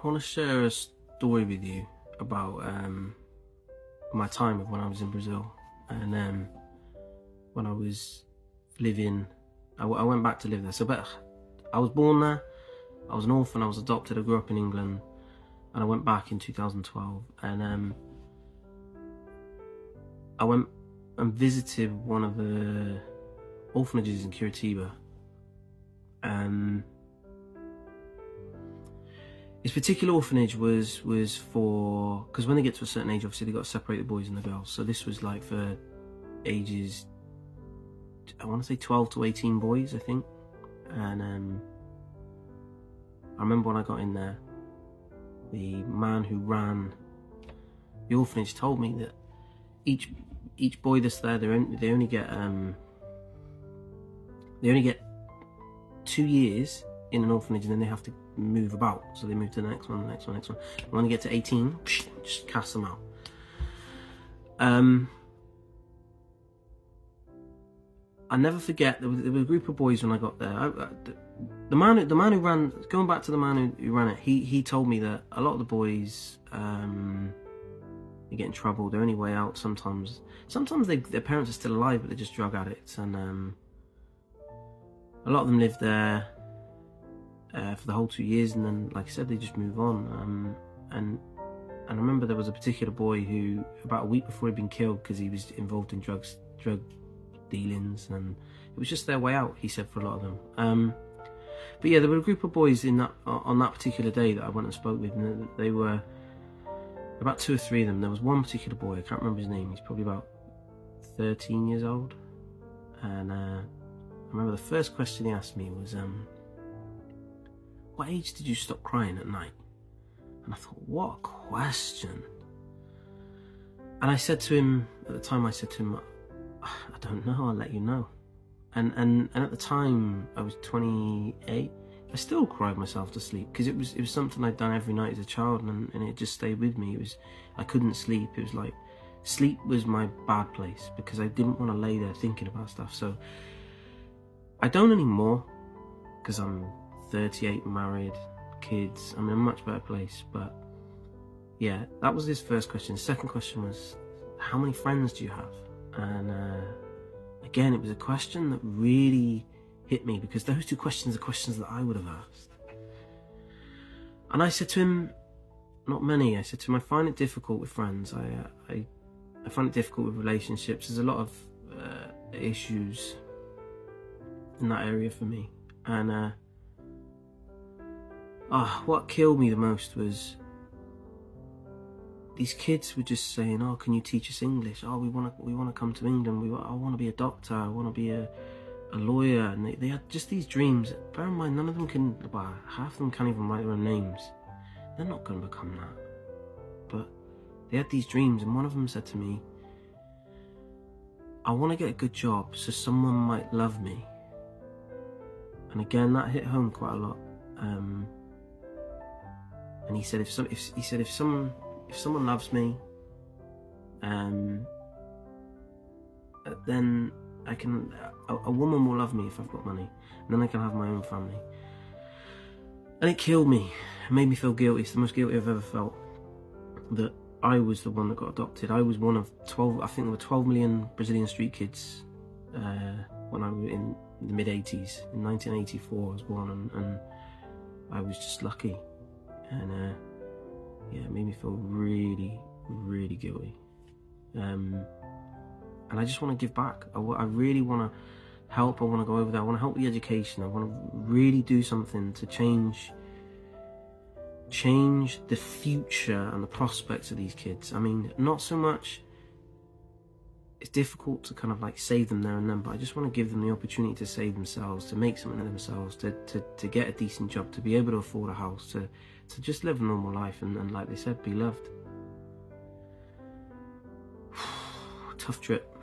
want to share a story with you about my time when I was in Brazil, and when I was living, I went back to live there. So, but I was born there, I was an orphan, I was adopted, I grew up in England, and I went back in 2012, and I went and visited one of the orphanages in Curitiba. This particular orphanage was for, because when they get to a certain age, obviously they got to separate the boys and the girls. So this was like for ages, I want to say 12 to 18 boys, I think. And I remember when I got in there, the man who ran the orphanage told me that each boy that's there, they only get 2 years in an orphanage, and then they have to move about. So they move to the next one, the next one, next one. And when they get to 18, just cast them out. I never forget, there was a group of boys when I got there. The man who ran, going back to the man who ran it, he told me that a lot of the boys, they get in trouble. Their only way out sometimes their parents are still alive, but they're just drug addicts, and a lot of them live there for the whole 2 years, and then, like I said, they just move on. And I remember there was a particular boy who, about a week before he'd been killed because he was involved in drug dealings, and it was just their way out, he said, for a lot of them. But yeah, there were a group of boys on that particular day that I went and spoke with, and they were about 2 or 3 of them. There was one particular boy, I can't remember his name, he's probably about 13 years old, and I remember the first question he asked me was, what age did you stop crying at night? And I thought, what a question. And I said to him, at the time, I don't know, I'll let you know. And at the time, I was 28. I still cried myself to sleep, because it was something I'd done every night as a child, and it just stayed with me. I couldn't sleep. It was like, sleep was my bad place, because I didn't want to lay there thinking about stuff. So I don't anymore, because I'm 38, married, kids. I'm in a much better place. But yeah, that was his first question. The second question was, how many friends do you have? And again, it was a question that really hit me, because those 2 questions are questions that I would have asked. And I said to him, not many. I said to him, I find it difficult with friends. I find it difficult with relationships. There's a lot of issues in that area for me. And what killed me the most was these kids were just saying, oh, can you teach us English? Oh, we want to come to England. I want to be a doctor. I want to be a lawyer. And they had just these dreams. Bear in mind, none of them can, well, half of them can't even write their own names. They're not going to become that. But they had these dreams, and one of them said to me, I want to get a good job so someone might love me. And again, that hit home quite a lot. And he said, if someone loves me, then a woman will love me if I've got money, and then I can have my own family. And it killed me. It made me feel guilty. It's the most guilty I've ever felt, that I was the one that got adopted. I was one of 12, I think there were 12 million Brazilian street kids when I was in the mid-80s. In 1984 I was born, and I was just lucky. And yeah, it made me feel really, really guilty. And I just want to give back. I really want to help. I want to go over there. I want to help with the education. I want to really do something to change the future and the prospects of these kids. I mean, not so much, it's difficult to kind of like save them there and then, but I just want to give them the opportunity to save themselves, to make something of themselves, to get a decent job, to be able to afford a house, to just live a normal life, and like they said, be loved. Tough trip.